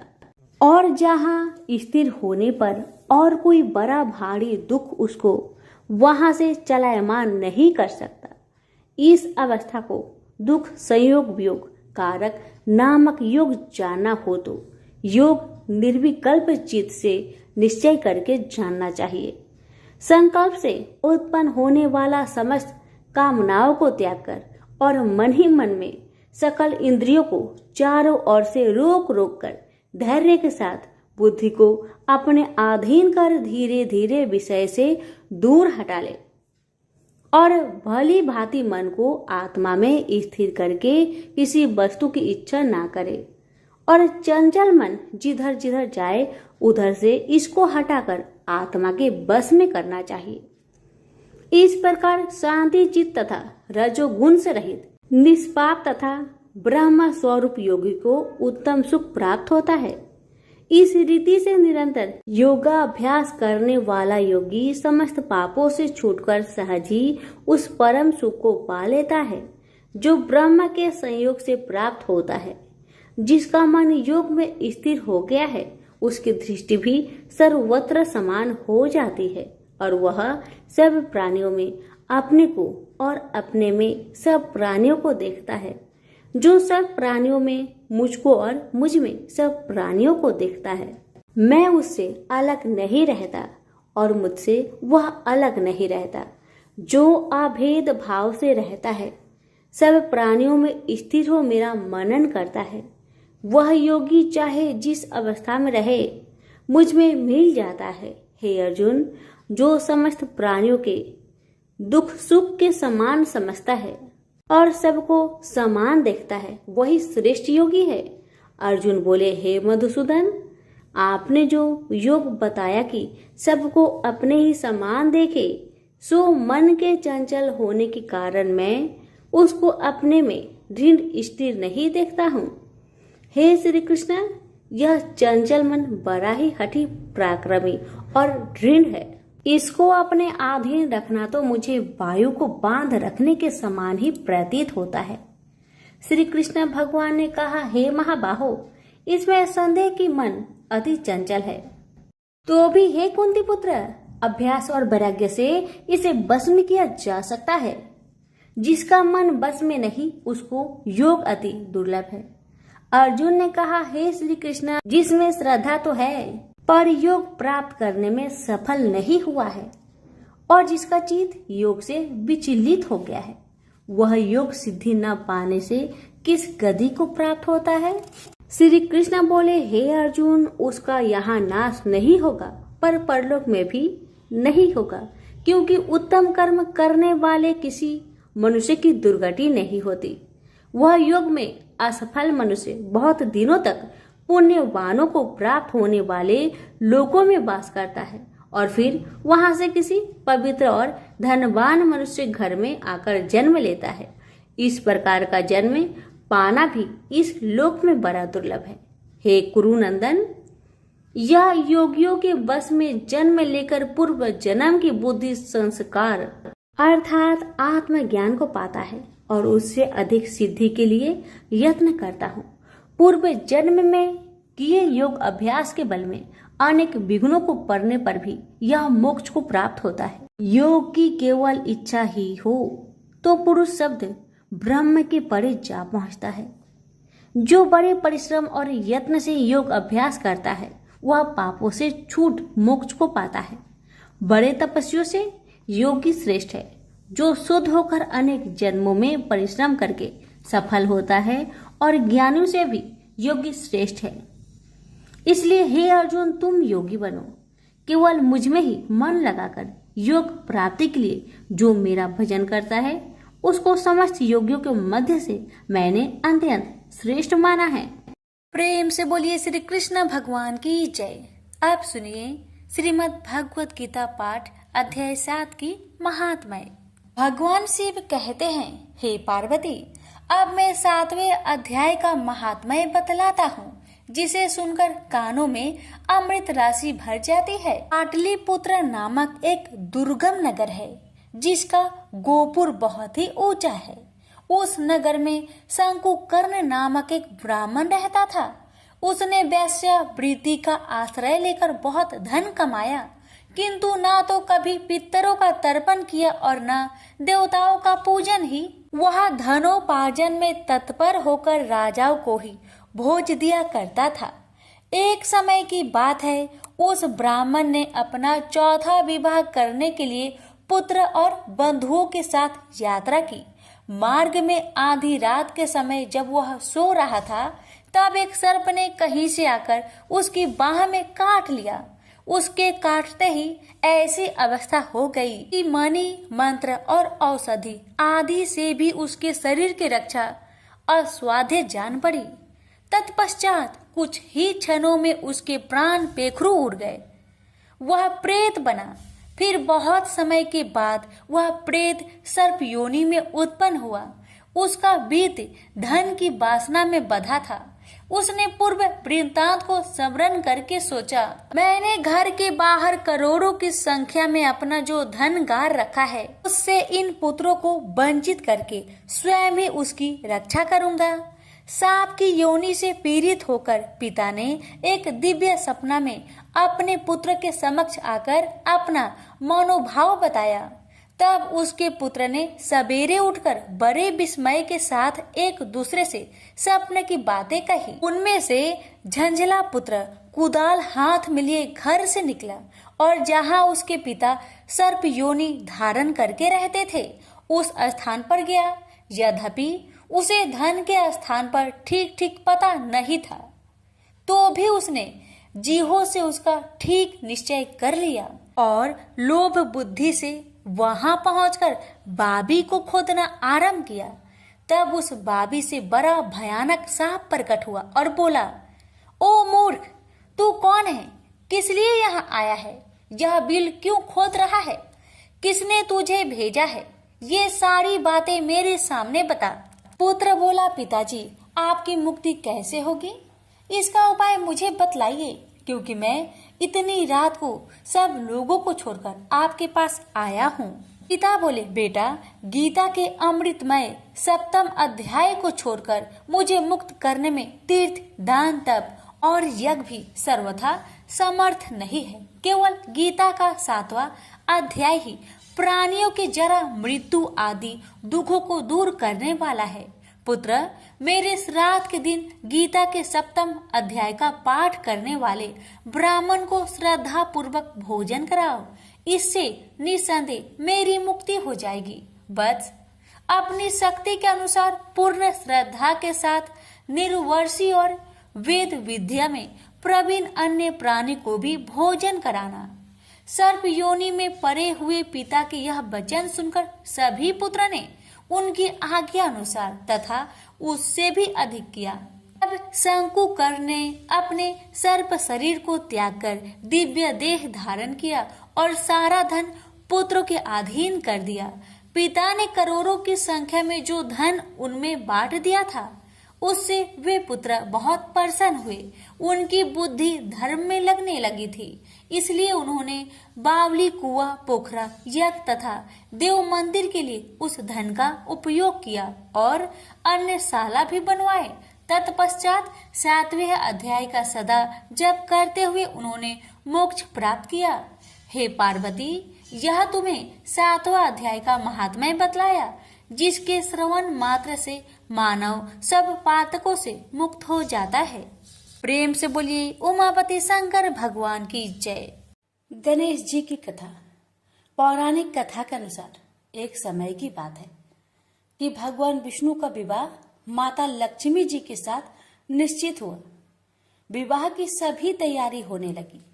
Speaker 1: और जहाँ स्थिर होने पर और कोई बड़ा भारी दुख उसको वहां से चलायमान नहीं कर सकता। इस अवस्था को दुख संयोग वियोग कारक नामक योग जानना हो तो योग निर्विकल्प चित्त से निश्चय करके जानना चाहिए। संकल्प से उत्पन्न होने वाला समस्त कामनाओं को त्याग कर और मन ही मन में सकल इंद्रियों को चारों ओर से रोक रोक कर धैर्य के साथ बुद्धि को अपने अधीन कर धीरे धीरे विषय से दूर हटा ले और भली भांति मन को आत्मा में स्थिर करके किसी वस्तु की इच्छा ना करे और चंचल मन जिधर जिधर जाए उधर से इसको हटाकर आत्मा के बस में करना चाहिए। इस प्रकार शांति चित्त तथा रजोगुण से रहित निष्पाप तथा ब्रह्म स्वरूप योगी को उत्तम सुख प्राप्त होता है। इस रीति से निरंतर योगाभ्यास करने वाला योगी समस्त पापों से छूटकर सहज ही उस परम सुख को पा लेता है जो ब्रह्म के संयोग से प्राप्त होता है। जिसका मन योग में स्थिर हो गया है उसकी दृष्टि भी सर्वत्र समान हो जाती है और वह सब प्राणियों में अपने को और अपने में सब प्राणियों को देखता है। जो सब प्राणियों में मुझको और मुझ में सब प्राणियों को देखता है। मैं उससे अलग नहीं रहता और मुझसे वह अलग नहीं रहता। जो अभेद भाव से रहता है सब प्राणियों में स्थिर हो मेरा मनन करता है वह योगी चाहे जिस अवस्था में रहे मुझ में मिल जाता है। हे अर्जुन, जो समस्त प्राणियों के दुख सुख के समान समझता है और सबको समान देखता है वही श्रेष्ठ योगी है। अर्जुन बोले, हे मधुसूदन, आपने जो योग बताया कि सबको अपने ही समान देखे सो मन के चंचल होने के कारण मैं उसको अपने में दृढ़ स्थिर नहीं देखता हूँ। हे श्री कृष्ण, यह चंचल मन बड़ा ही हठी पराक्रमी और दृढ़ है। इसको अपने अधीन रखना तो मुझे वायु को बांध रखने के समान ही प्रतीत होता है। श्री कृष्ण भगवान ने कहा, हे महाबाहो, इसमें संदेह कि मन अति चंचल है तो भी हे कुंती पुत्र, अभ्यास और वैराग्य से इसे बस में किया जा सकता है। जिसका मन बस में नहीं उसको योग अति दुर्लभ है। अर्जुन ने कहा, हे श्री कृष्ण, जिसमें श्रद्धा तो है पर योग प्राप्त करने में सफल नहीं हुआ है और जिसका चित्त योग से विचलित हो गया है वह योग सिद्धि न पाने से किस गति को प्राप्त होता है। श्री कृष्ण बोले, हे अर्जुन, उसका यहाँ नाश नहीं होगा पर परलोक में भी नहीं होगा, क्योंकि उत्तम कर्म करने वाले किसी मनुष्य की दुर्गति नहीं होती। वह योग में असफल मनुष्य बहुत दिनों तक पुण्यवानों को प्राप्त होने वाले लोकों में वास करता है और फिर वहां से किसी पवित्र और धनवान मनुष्य घर में आकर जन्म लेता है। इस प्रकार का जन्म पाना भी इस लोक में बड़ा दुर्लभ है। हे कुरुनंदन, यह योगियों के बस में जन्म लेकर पूर्व जन्म की बुद्धि संस्कार अर्थात आत्मज्ञान को पाता है और उससे अधिक सिद्धि के लिए यत्न करता हूँ। पूर्व जन्म में किए योग अभ्यास के बल में अनेक विघ्नों को पड़ने पर भी यह मोक्ष को प्राप्त होता है। योग की केवल इच्छा ही हो तो पुरुष शब्द ब्रह्म के परे जा पहुंचता है। जो बड़े परिश्रम और यत्न से योग अभ्यास करता है वह पापों से छूट मोक्ष को पाता है। बड़े तपस्वियों से योगी श्रेष्ठ है। जो शुद्ध होकर अनेक जन्मों में परिश्रम करके सफल होता है और ज्ञानियों से भी योगी श्रेष्ठ है। इसलिए हे अर्जुन, तुम योगी बनो। केवल मुझ में ही मन लगाकर योग प्राप्ति के लिए जो मेरा भजन करता है उसको समस्त योगियों के मध्य से मैंने अत्यंत श्रेष्ठ माना है।
Speaker 2: प्रेम से बोलिए श्री कृष्ण भगवान की जय। अब सुनिए श्रीमद् भगवत गीता पाठ अध्याय 7 की महात्म्य। भगवान शिव कहते हैं, हे पार्वती, अब मैं 7वें अध्याय का महात्म्य बतलाता हूँ, जिसे सुनकर कानों में अमृत राशि भर जाती है। पाटलिपुत्र नामक एक दुर्गम नगर है जिसका गोपुर बहुत ही ऊंचा है। उस नगर में शंकुकर्ण नामक एक ब्राह्मण रहता था। उसने वैश्य वृत्ति का आश्रय लेकर बहुत धन कमाया, किंतु ना तो कभी पितरों का तर्पण किया और न देवताओं का पूजन ही। वह धनोपार्जन में तत्पर होकर राजाओं को ही भोज दिया करता था।
Speaker 1: एक समय की बात है, उस ब्राह्मण ने अपना चौथा विवाह करने के लिए पुत्र और बंधुओं के साथ यात्रा की। मार्ग में आधी रात के समय जब वह सो रहा था, तब एक सर्प ने कहीं से आकर उसकी बाह में काट लिया। उसके काटते ही ऐसी अवस्था हो गई कि मणि, मंत्र और औषधि आदि से भी उसके शरीर की रक्षा असाध्य जान पड़ी। तत्पश्चात कुछ ही क्षणों में उसके प्राण पेखरू उड़ गए। वह प्रेत बना। फिर बहुत समय के बाद वह प्रेत सर्प योनि में उत्पन्न हुआ। उसका बीत धन की वासना में बंधा था। उसने पूर्व वृत्तांत को स्मरण करके सोचा, मैंने घर के बाहर करोड़ों की संख्या में अपना जो धन गार रखा है, उससे इन पुत्रों को वंचित करके स्वयं ही उसकी रक्षा करूंगा। सांप की योनि से पीड़ित होकर पिता ने एक दिव्य सपना में अपने पुत्र के समक्ष आकर अपना मनोभाव बताया। तब उसके पुत्र ने सवेरे उठकर बड़े विस्मय के साथ एक दूसरे से सपने की बातें कही। उनमें से झंझला पुत्र कुदाल हाथ में लिए घर से निकला और जहां उसके पिता सर्प योनि धारण करके रहते थे, उस स्थान पर गया। यद्यपि उसे धन के स्थान पर ठीक ठीक पता नहीं था, तो भी उसने जीहो से उसका ठीक निश्चय कर लिया और लोभ बुद्धि से वहां पहुंचकर बाबी को खोदना आरंभ किया। तब उस बाबी से बड़ा भयानक सांप प्रकट हुआ और बोला, ओ मूर्ख, तू कौन है? किस लिए यहाँ आया है? यह बिल क्यों खोद रहा है? किसने तुझे भेजा है? ये सारी बातें मेरे सामने बता। पुत्र बोला, पिताजी, आपकी मुक्ति कैसे होगी? इसका उपाय मुझे बतलाइए, क्योंकि मैं इतनी रात को सब लोगों को छोड़कर आपके पास आया हूँ। पिता बोले, बेटा, गीता के अमृतमय 7वें अध्याय को छोड़कर मुझे मुक्त करने में तीर्थ, दान, तप और यज्ञ भी सर्वथा समर्थ नहीं है। केवल गीता का 7वां अध्याय ही प्राणियों के जरा, मृत्यु आदि दुखों को दूर करने वाला है। पुत्र, मेरे श्राद्ध के दिन गीता के 7वें अध्याय का पाठ करने वाले ब्राह्मण को श्रद्धा पूर्वक भोजन कराओ। इससे निसंदेह मेरी मुक्ति हो जाएगी। बस अपनी शक्ति के अनुसार पूर्ण श्रद्धा के साथ निर्वर्षी और वेद विद्या में प्रवीण अन्य प्राणी को भी भोजन कराना। सर्प योनि में पड़े हुए पिता के यह वचन सुनकर सभी पुत्र ने उनकी आज्ञा अनुसार तथा उससे भी अधिक किया। अब शंकुकर ने अपने सर्प शरीर को त्याग कर दिव्य देह धारण किया और सारा धन पुत्रों के अधीन कर दिया। पिता ने करोड़ों की संख्या में जो धन उनमें बांट दिया था, उससे वे पुत्र बहुत प्रसन्न हुए। उनकी बुद्धि धर्म में लगने लगी थी, इसलिए उन्होंने बावली, कुआं, पोखरा, यज्ञ तथा देव मंदिर के लिए उस धन का उपयोग किया और अन्य शाला भी बनवाए। तत्पश्चात 7वें अध्याय का सदा जप करते हुए उन्होंने मोक्ष प्राप्त किया। हे पार्वती, यह तुम्हें 7वां अध्याय का महात्म्य बतलाया, जिसके श्रवण मात्र से मानव सब पातकों से मुक्त हो जाता है। प्रेम से बोलिए उमापति शंकर भगवान की जय। गणेश जी की कथा। पौराणिक कथा के अनुसार एक समय की बात है कि भगवान विष्णु का विवाह माता लक्ष्मी जी के साथ निश्चित हुआ। विवाह की सभी तैयारी होने लगी।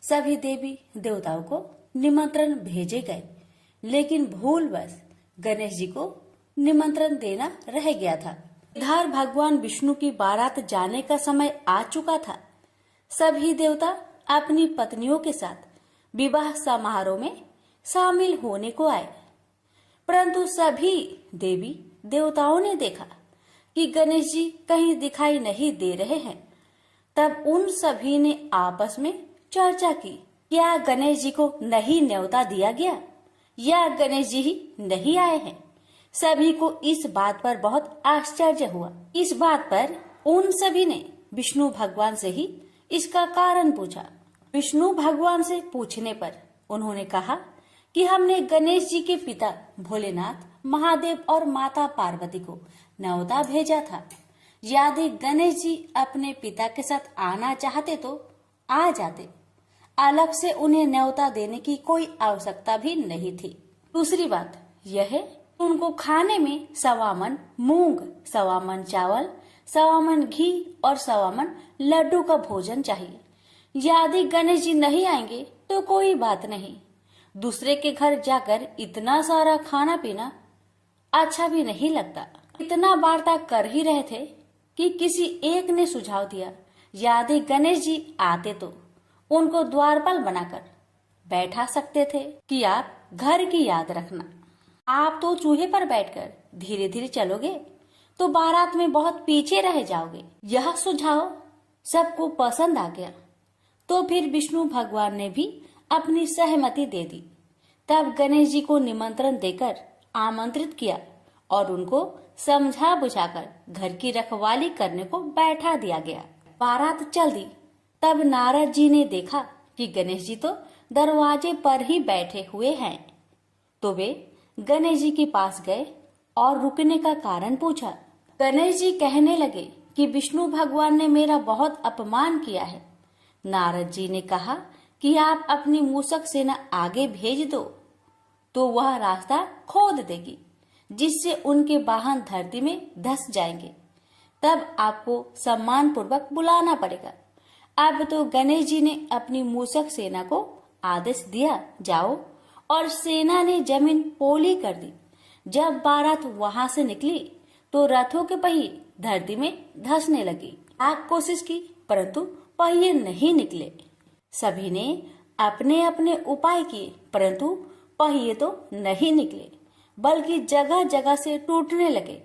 Speaker 1: सभी देवी देवताओं को निमंत्रण भेजे गए, लेकिन भूलवश गणेश जी को निमंत्रण देना रह गया था। इधर भगवान विष्णु की बारात जाने का समय आ चुका था। सभी देवता अपनी पत्नियों के साथ विवाह समारोह में शामिल होने को आए, परंतु सभी देवी देवताओं ने देखा कि गणेश जी कहीं दिखाई नहीं दे रहे हैं। तब उन सभी ने आपस में चर्चा की, क्या गणेश जी को नहीं न्योता दिया गया या गणेश जी ही नहीं आए हैं। सभी को इस बात पर बहुत आश्चर्य हुआ। इस बात पर उन सभी ने विष्णु भगवान से ही इसका कारण पूछा। विष्णु भगवान से पूछने पर उन्होंने कहा कि हमने गणेश जी के पिता भोलेनाथ, महादेव और माता पार्वती को न्योता भेजा था,
Speaker 2: यदि गणेश जी अपने पिता के साथ आना चाहते तो आ जाते। अलग से उन्हें न्योता देने की कोई आवश्यकता भी नहीं थी। दूसरी बात यह है, उनको खाने में 1.25 मन मूंग, 1.25 मन चावल, 1.25 मन घी और 1.25 मन लड्डू का भोजन चाहिए। यदि गणेश जी नहीं आएंगे तो कोई बात नहीं, दूसरे के घर जाकर इतना सारा खाना पीना अच्छा भी नहीं लगता। इतना वार्ता कर ही रहे थे कि किसी एक ने सुझाव दिया, यदि गणेश जी आते तो उनको द्वारपाल बनाकर बैठा सकते थे कि आप घर की याद रखना। आप तो चूहे पर बैठकर धीरे धीरे चलोगे तो बारात में बहुत पीछे रह जाओगे। यह सुझाव सबको पसंद आ गया तो फिर विष्णु भगवान ने भी अपनी सहमति दे दी। तब गणेश जी को निमंत्रण देकर आमंत्रित किया और उनको समझा बुझाकर घर की रखवाली करने को बैठा दिया गया। बारात चल दी। तब नारद जी ने देखा कि गणेश जी तो दरवाजे पर ही बैठे हुए हैं, तो वे गणेश जी के पास गए और रुकने का कारण पूछा। गणेश जी कहने लगे कि विष्णु भगवान ने मेरा बहुत अपमान किया है। नारद जी ने कहा कि आप अपनी मूषक सेना आगे भेज दो तो वह रास्ता खोद देगी, जिससे उनके वाहन धरती में धंस जाएंगे। तब आपको सम्मान पूर्वक बुलाना पड़ेगा। अब तो गणेश जी ने अपनी मूषक सेना को आदेश दिया, जाओ, और सेना ने जमीन पोली कर दी। जब बारात वहां से निकली तो रथों के पहिए धरती में धंसने लगी। लाख कोशिश की परंतु पहिए नहीं निकले। सभी ने अपने अपने उपाय किए परंतु पहिए तो नहीं निकले, बल्कि जगह जगह से टूटने लगे।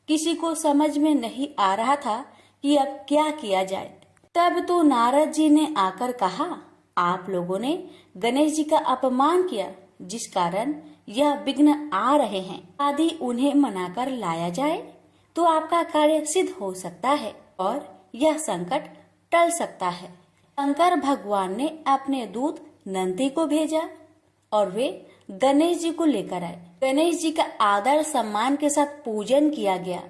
Speaker 2: किसी को समझ में नहीं आ रहा था कि अब क्या किया जाए। तब तो नारद जी ने आकर कहा, आप लोगों ने गणेश जी का अपमान किया, जिस कारण यह विघ्न आ रहे हैं। यदि उन्हें मनाकर लाया जाए तो आपका कार्य सिद्ध हो सकता है और यह संकट टल सकता है। शंकर भगवान ने अपने दूत नंदी को भेजा और वे गणेश जी को लेकर आए। गणेश जी का आदर सम्मान के साथ पूजन किया गया।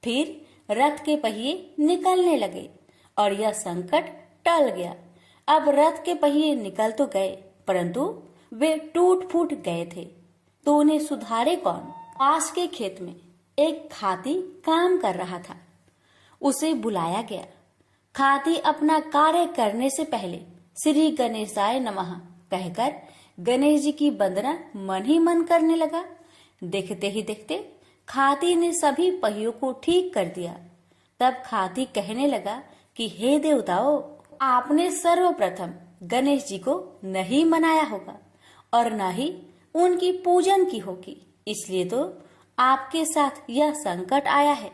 Speaker 2: फिर रथ के पहिए निकलने लगे और यह संकट टल गया। अब रथ के पहिए निकल तो गए परंतु वे टूट फूट गए थे, तो उन्हें सुधारे कौन। पास के खेत में एक खाती काम कर रहा था। उसे बुलाया गया। खाती अपना कार्य करने से पहले श्री गणेशाय नमः कहकर गणेश जी की वंदना मन ही मन करने लगा। देखते ही देखते खाती ने सभी पहियों को ठीक कर दिया। तब खाती कहने लगा कि हे देवताओं, आपने सर्वप्रथम गणेश जी को नहीं मनाया होगा और न ही उनकी पूजन की होगी, इसलिए तो आपके साथ यह संकट आया है।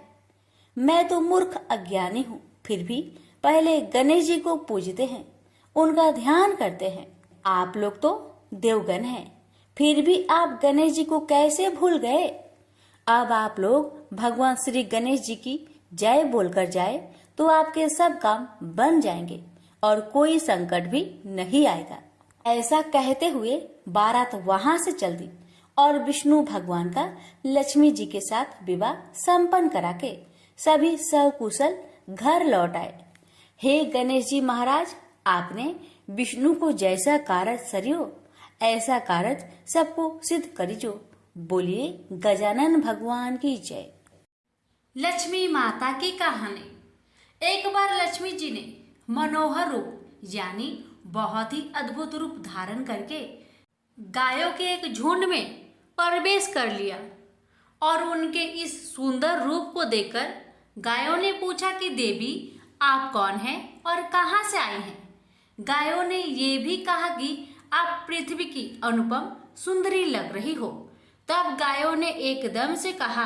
Speaker 2: मैं तो मूर्ख अज्ञानी हूँ, फिर भी पहले गणेश जी को पूजते हैं, उनका ध्यान करते हैं। आप लोग तो देवगण हैं, फिर भी आप गणेश जी को कैसे भूल गए। अब आप लोग भगवान श्री गणेश जी की जय बोलकर जाए तो आपके सब काम बन जाएंगे और कोई संकट भी नहीं आएगा। ऐसा कहते हुए बारात वहां से चल दी और विष्णु भगवान का लक्ष्मी जी के साथ विवाह संपन्न करा के सभी सकुशल घर लौट आए। हे गणेश जी महाराज, आपने विष्णु को जैसा कार्य सरियो ऐसा कार्य सबको सिद्ध करिजो। बोलिए गजानन भगवान की जय।
Speaker 1: लक्ष्मी माता की कहानी। एक बार लक्ष्मी जी ने मनोहर रूप यानी बहुत ही अद्भुत रूप धारण करके गायों के एक झुंड में प्रवेश कर लिया और उनके इस सुंदर रूप को देखकर गायों ने पूछा कि देवी, आप कौन हैं और कहां से आई हैं। गायों ने ये भी कहा कि आप पृथ्वी की अनुपम सुंदरी लग रही हो। तब गायों ने एकदम से कहा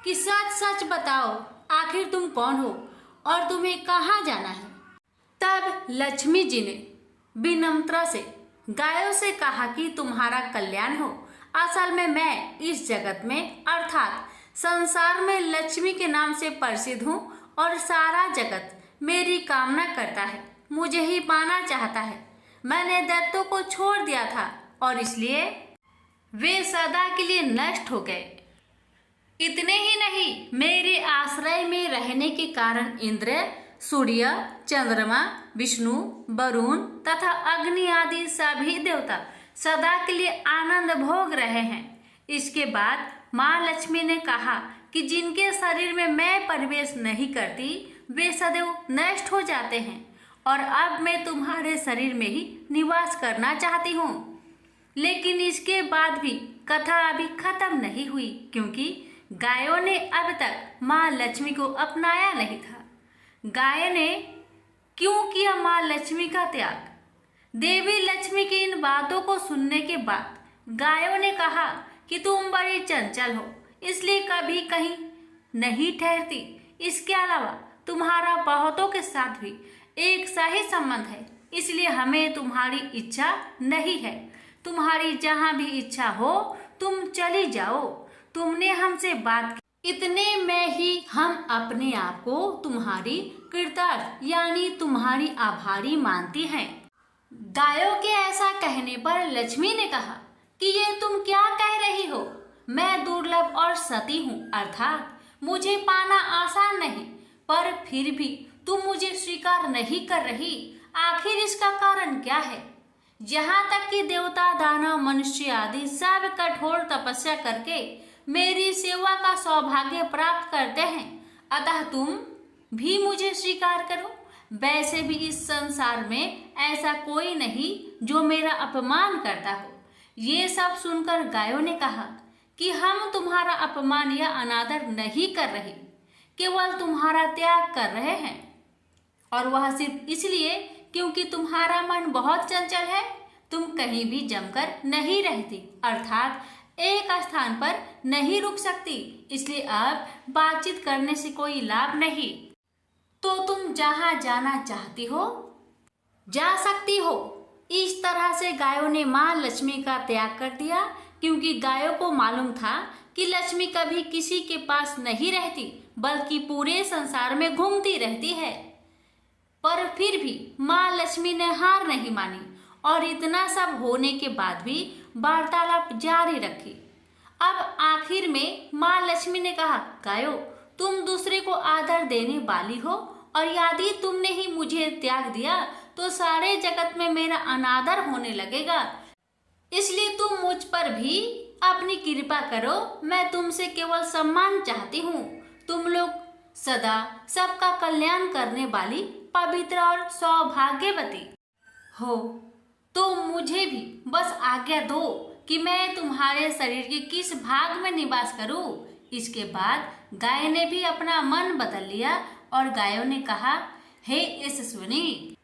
Speaker 1: कि सच सच बताओ, आखिर तुम कौन हो और तुम्हें कहाँ जाना है। तब लक्ष्मी जी ने विनम्रता से गायों से कहा कि तुम्हारा कल्याण हो। असल में मैं इस जगत में अर्थात संसार में लक्ष्मी के नाम से प्रसिद्ध हूँ और सारा जगत मेरी कामना करता है, मुझे ही पाना चाहता है। मैंने दैत्यों को छोड़ दिया था और इसलिए वे सदा के लिए नष्ट हो गए।
Speaker 2: इतने ही नहीं, मेरे आश्रय में रहने के कारण इंद्र, सूर्य, चंद्रमा, विष्णु, वरुण तथा अग्नि आदि सभी देवता सदा के लिए आनंद भोग रहे हैं। इसके बाद माँ लक्ष्मी ने कहा कि जिनके शरीर में मैं प्रवेश नहीं करती वे सदैव नष्ट हो जाते हैं और अब मैं तुम्हारे शरीर में ही निवास करना चाहती हूँ। लेकिन इसके बाद भी कथा अभी खत्म नहीं हुई, क्योंकि गायों ने अब तक माँ लक्ष्मी को अपनाया नहीं था। गाय ने क्यों किया माँ लक्ष्मी का त्याग? देवी लक्ष्मी की इन बातों को सुनने के बाद गायों ने कहा कि तुम बड़ी चंचल हो, इसलिए कभी कहीं नहीं ठहरती। इसके अलावा तुम्हारा बहुतों के साथ भी एक सा ही संबंध है, इसलिए हमें तुम्हारी इच्छा नहीं है। तुम्हारी जहाँ भी इच्छा हो तुम चली जाओ। तुमने हमसे बात की, इतने में ही हम अपने आप को तुम्हारी कृतार्थ यानी तुम्हारी आभारी मानती हैं। गायों के ऐसा कहने पर लक्ष्मी ने कहा कि ये तुम क्या कह रही हो? मैं दुर्लभ और सती हूँ, अर्थात मुझे पाना आसान नहीं, पर फिर भी तुम मुझे स्वीकार नहीं कर रही। आखिर इसका कारण क्या है? यहाँ तक कि देवता, दानव, मनुष्य आदि सब कठोर तपस्या करके मेरी सेवा का सौभाग्य प्राप्त करते हैं, अतः तुम भी मुझे स्वीकार करो। वैसे भी इस संसार में ऐसा कोई नहीं जो मेरा अपमान करता हो। ये सब सुनकर गायों ने कहा कि हम तुम्हारा अपमान या अनादर नहीं कर रहे, केवल तुम्हारा त्याग कर रहे हैं, और वह सिर्फ इसलिए क्योंकि तुम्हारा मन बहुत चंचल है। तुम कहीं भी जमकर नहीं रहती, अर्थात एक स्थान पर नहीं रुक सकती, इसलिए अब बातचीत करने से कोई लाभ नहीं। तो तुम जहाँ जाना चाहती हो जा सकती हो। इस तरह से गायों ने माँ लक्ष्मी का त्याग कर दिया, क्योंकि गायों को मालूम था कि लक्ष्मी कभी किसी के पास नहीं रहती, बल्कि पूरे संसार में घूमती रहती है। पर फिर भी माँ लक्ष्मी ने हार नहीं मानी और इतना सब होने के बाद भी वार्तालाप जारी रखी। अब आखिर में माँ लक्ष्मी ने कहा, गायों, तुम दूसरे को आदर देने वाली हो, और यदि तुमने ही मुझे त्याग दिया तो सारे जगत में मेरा अनादर होने लगेगा। इसलिए तुम मुझ पर भी अपनी कृपा करो। मैं तुमसे केवल सम्मान चाहती हूँ। तुम लोग सदा सबका कल्याण करने वाली पवित्र और सौभाग्यवती हो, तो मुझे भी बस आज्ञा दो कि मैं तुम्हारे शरीर के किस भाग में निवास करूं। इसके बाद गाय ने भी अपना मन बदल लिया और गायों ने कहा, हे यशस्विनी,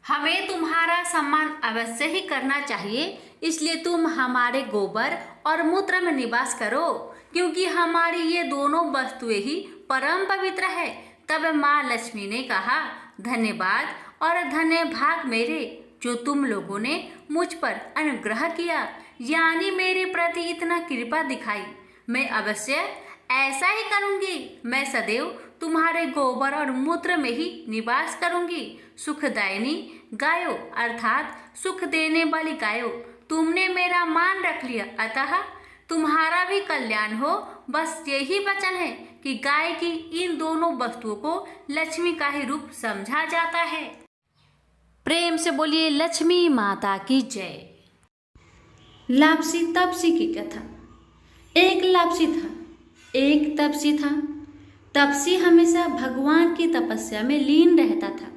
Speaker 2: हमें तुम्हारा सम्मान अवश्य ही करना चाहिए, इसलिए तुम हमारे गोबर और मूत्र में निवास करो, क्योंकि हमारी ये दोनों वस्तुएं ही परम पवित्र है। तब माँ लक्ष्मी ने कहा, धन्यवाद और धन्य भाग मेरे, जो तुम लोगों ने मुझ पर अनुग्रह किया, यानी मेरे प्रति इतना कृपा दिखाई। मैं अवश्य ऐसा ही करूंगी। मैं सदैव तुम्हारे गोबर और मूत्र में ही निवास करूंगी। सुखदायिनी गायों, अर्थात सुख देने वाली गायों, तुमने मेरा मान रख लिया, अतः तुम्हारा भी कल्याण हो। बस यही वचन है कि गाय की इन दोनों वस्तुओं को लक्ष्मी का ही रूप समझा जाता है। प्रेम से बोलिए लक्ष्मी माता की जय। लापसी तपसी की कथा। एक लापसी था, एक तपसी था। तपसी हमेशा भगवान की तपस्या में लीन रहता था।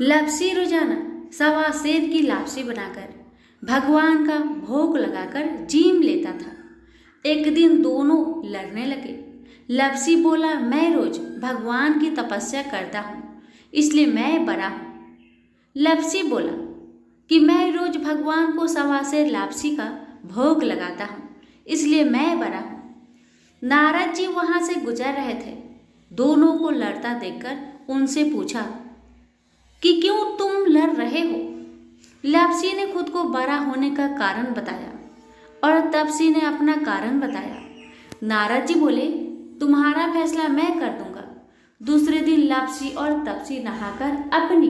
Speaker 2: लापसी रोजाना सवा सेर की लापसी बनाकर भगवान का भोग लगाकर जीम लेता था। एक दिन दोनों लड़ने लगे। लापसी बोला, मैं रोज भगवान की तपस्या करता हूँ, इसलिए मैं बड़ा हूँ। लापसी बोला कि मैं रोज भगवान को सवा सेर लापसी का भोग लगाता हूँ, इसलिए मैं बड़ा हूँ। नारद जी वहाँ से गुजर रहे थे। दोनों को लड़ता देखकर उनसे पूछा कि क्यों तुम लड़ रहे हो। लापसी ने खुद को बड़ा होने का कारण बताया और तपसी ने अपना कारण बताया। नारद जी बोले, तुम्हारा फैसला मैं कर दूंगा। दूसरे दिन लापसी और तपसी नहाकर अपनी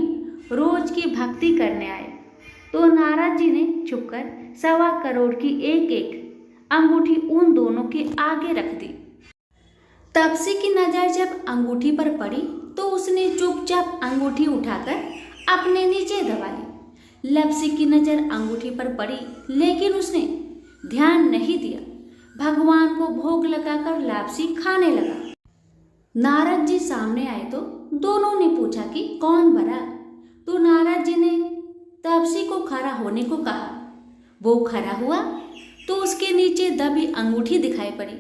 Speaker 2: रोज की भक्ति करने आए, तो नारद जी ने छुपकर 1.25 करोड़ की एक एक
Speaker 1: अंगूठी उन दोनों के आगे रख दी। तपसी की नजर जब अंगूठी पर पड़ी तो उसने चुपचाप अंगूठी उठाकर अपने नीचे दबा ली। लप्सी की नजर अंगूठी पर पड़ी लेकिन उसने ध्यान नहीं दिया। भगवान को भोग लगाकर लापसी खाने लगा। नारद जी सामने आए तो दोनों ने पूछा कि कौन बरा, तो नारद जी ने तपसी को खड़ा होने को कहा। वो खड़ा हुआ तो उसके नीचे दबी अंगूठी दिखाई पड़ी।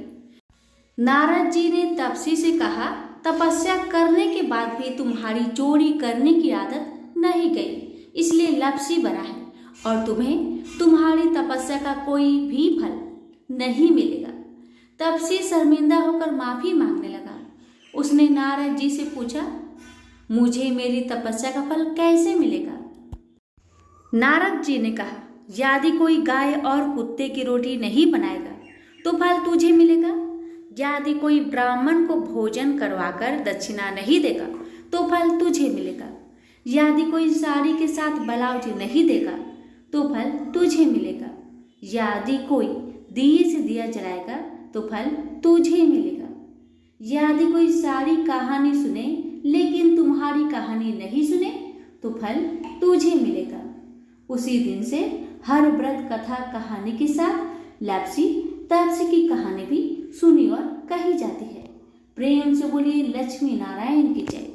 Speaker 1: नारद जी ने तपसी से कहा, तपस्या करने के बाद भी तुम्हारी चोरी करने की आदत नहीं गई, इसलिए लप्सी बरा है और तुम्हें तुम्हारी तपस्या का कोई भी फल नहीं मिलेगा। तपसी शर्मिंदा होकर माफी मांगने लगा। उसने नारद जी से पूछा, मुझे मेरी तपस्या का फल कैसे मिलेगा? नारद जी ने कहा, यदि कोई गाय और कुत्ते की रोटी नहीं बनाएगा तो फल तुझे मिलेगा। यदि कोई ब्राह्मण को भोजन करवाकर दक्षिणा नहीं देगा तो फल तुझे मिलेगा। यदि कोई साड़ी के साथ ब्लाउज नहीं देगा तो फल तुझे मिलेगा। यदि कोई दिए से दिया जलाएगा तो फल तुझे मिलेगा। यदि कोई सारी कहानी सुने लेकिन तुम्हारी कहानी नहीं सुने तो फल तुझे मिलेगा। उसी दिन से हर व्रत कथा कहानी के साथ लप्सी तपसी की कहानी भी सुनी और कही जाती है। प्रेम से बोलिए लक्ष्मी नारायण की जय।